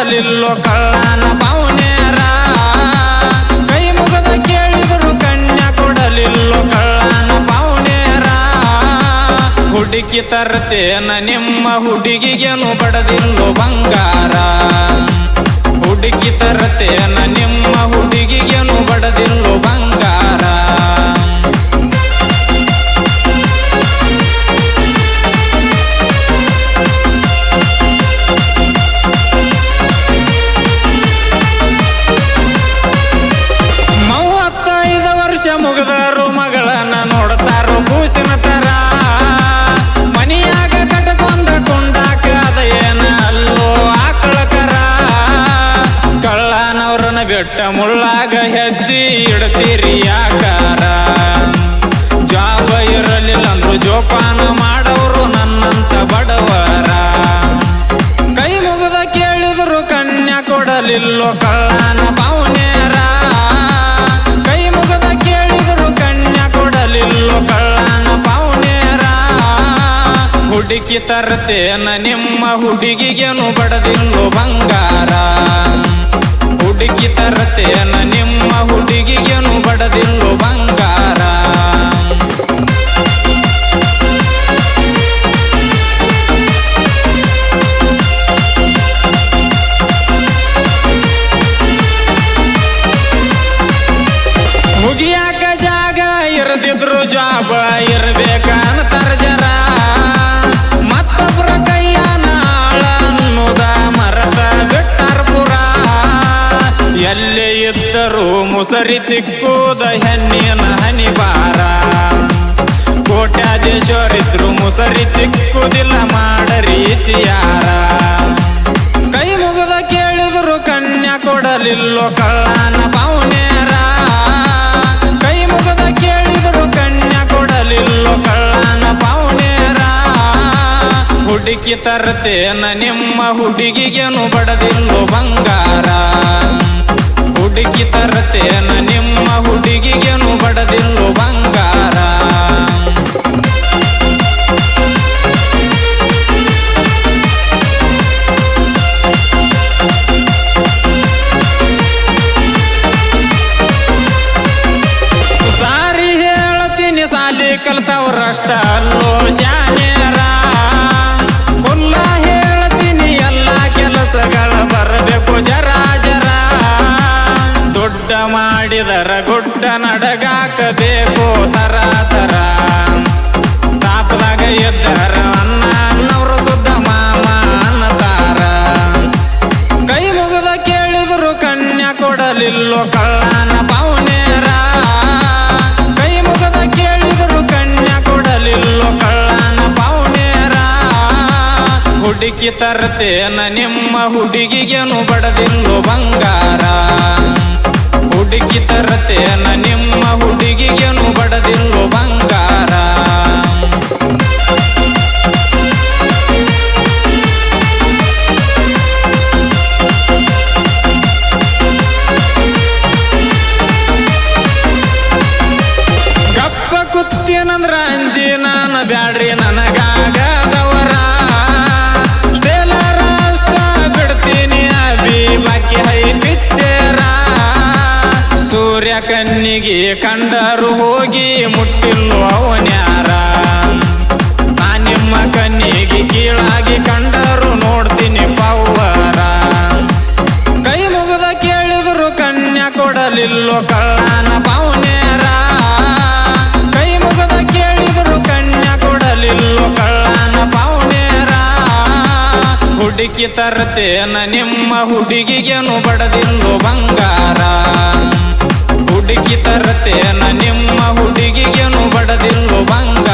ಕೊಡಲಿಲ್ಲೋ ಕಳ್ಳನ ಪೌನೇರ ಕೈ ಮುಗದ ಕೇಳಿದ್ರು ಕನ್ಯಾ ಕೊಡಲಿಲ್ಲೋ ಕಳ್ಳನ ಪೌನೇರ ಹುಡುಕಿ ತರ್ತೇನ ನಿಮ್ಮ ಹುಡುಗಿಗೆನು ಬಡದಿಲ್ಲೋ ಬಂಗಾರ ಹುಡುಕಿ ತರ್ತೇನ ನಿಮ್ಮ ಹುಡುಗಿಗೆನು ಬಡದಿಲ್ಲೋ ಬಂಗಾರ ಮುಗದಾರು ಮಗಳನ್ನ ನೋಡ್ತಾರೋ ಕೂಸಿನ ತರ ಮನಿಯಾಗ ಕಟ್ಕೊಂಡ ಕೊಂಡಾಕ ಅದ ಏನ ಅಲ್ಲೋ ಆಕಳಕರ ಕಳ್ಳನವ್ರನ್ನ ಬೆಟ್ಟ ಮುಳ್ಳಾಗ ಹೆಜ್ಜಿ ಇಡ್ತೀರಿ ಯಾಕಾರ ಜಾಬ ಇರಲಿಲ್ಲ ಅಂದ್ರು ಜೋಪಾನ ಮಾಡೋರು ನನ್ನಂತ ಬಡವರ ಕೈ ಮುಗದ ಕೇಳಿದ್ರು ಕನ್ಯಾ ಕೊಡಲಿಲ್ಲೋ ಕಳ್ಳನ ಪೌನೇರ ಕಳ್ಳನ ಪೌನೇರ ಹುಡುಕಿ ತರ್ತೇನ ನಿಮ್ಮ ಹುಡುಗಿಗೆನು ಬಡದಿಲ್ಲೋ ಬಂಗಾರ ಹುಡುಕಿ ತರ್ತೇನ ನಿಮ್ಮ ಹುಡುಗಿಗೆನು ಬಡದಿಲ್ಲೋ ಬಂಗಾರ ಮುಗಿಯಾಕ ಜಾಗ ಇರದಿದ್ರು ಜಾಬ ಇರ್ಬೇಕಂತಾರ ಜರ ಮತ್ತೊಬ್ರ ಕೈಯಾನ ಆಳ ಅನ್ನುದ ಮರದ ಬಿಟ್ಟಾರ ಪುರ ಎಲ್ಲೇ ಇದ್ದರೂ ಮುಸರಿ ತಿಕ್ಕುದ ಹೆಣ್ಣಿನ ಹನಿಬಾರ ಕೋಟ್ಯಾಧೀಶ್ವರಿದ್ರು ಮುಸರಿ ತಿಕ್ಕುದಿಲ್ಲ ಮಾಡರೀತಿ ಯಾರ ಕೈ ಮುಗದ ಕೇಳಿದ್ರು ಕನ್ಯಾ ಕೊಡಲಿಲ್ಲೋ ಕಳ್ಳನ ಪೌನೇರ ಕೈ ಮುಗದ ಕೇಳಿದ್ರು ಕನ್ಯಾ ಕೊಡಲಿಲ್ಲೋ ಕಳ್ಳನ ಪೌನೇರ ಹುಡುಕಿ ತರ್ತೇನ ನಿಮ್ಮ ಹುಡುಗಿಗೆನು ಬಡದಿಲ್ಲೋ ಬಂಗಾರ ಹುಡುಕಿ ತರ್ತೇನ ನಿಮ್ಮ ಹುಡುಗಿಗೆನು ಬಡದಿಲ್ಲೋ ಬಂಗಾರ ಸಾಲಿ ಕಲ್ತವ್ರಷ್ಟ ಅಲ್ಲೋ ಶಾನ್ಯರ ಕುಲ್ಲ ಹೇಳ್ತೀನಿ ಎಲ್ಲ ಕೆಲಸಗಳ ಬರಬೇಕು ಜರ ಜರ ದೊಡ್ಡ ಮಾಡಿದರ ಗುಡ್ಡ ನಡಗಾಕಬೇಕು ತರ ತರ ತಾಪದಾಗ ಎದ್ದರ ಅನ್ನ ಅನ್ನವ್ರು ಸುದ್ದ ಮಾಮ ಅನ್ನತಾರ ಕೈ ಮುಗದ ಕೇಳಿದ್ರು ಕನ್ಯಾ ಕೊಡಲಿಲ್ಲೋ ಕಳ್ಳನ ಪೌನೇರ ಕಳ್ಳನ ಪೌನೇರ ಹುಡುಕಿ ತರ್ತೇನ ನಿಮ್ಮ ಹುಡುಗಿಗೆನು ಬಡದಿಲ್ಲೋ ಬಂಗಾರ ಹುಡುಕಿ ತರ್ತೇನ ನಿಮ್ಮ ಹುಡುಗಿಗೆನು ಬಡದಿಲ್ಲೋ ಬಂಗಾರ ಕುತ್ತಿನಂದ್ರ ಅಂಜಿ ನಾನು ಬ್ಯಾಡ್ರಿ ನನಗಾಗದವರ ಸ್ಟೇಲರ ಅಷ್ಟ ಬಿಡ್ತೀನಿ ಅಭಿ ಬಾಕಿ ಹೈ ಪಿಚ್ಚರ ಸೂರ್ಯ ಕಣ್ಣಿಗೆ ಕಂಡರು ಹೋಗಿ ಮುಟ್ಟಿಲ್ಲೋ ಅವನ್ಯಾರ ನಾ ನಿಮ್ಮ ಕಣ್ಣಿಗೆ ಕೀಳಾಗಿ ಕಂಡರು ನೋಡ್ತೀನಿ ಪವ್ವರ ಕೈ ಮುಗದ ಕೇಳಿದ್ರು ಕನ್ಯಾ ಕೊಡಲಿಲ್ಲೋ ಕಳ್ಳನ ಪೌನೇರ ಕಳ್ಳನ ಪೌನೇರ ಹುಡುಕಿ ತರ್ತೇನ ನಿಮ್ಮ ಹುಡುಗಿಗೆನು ಬಡದಿಲ್ಲೋ ಬಂಗಾರ ಹುಡುಕಿ ತರ್ತೇನ ನಿಮ್ಮ ಹುಡುಗಿಗೆನು ಬಡದಿಲ್ಲೋ ಬಂಗಾರ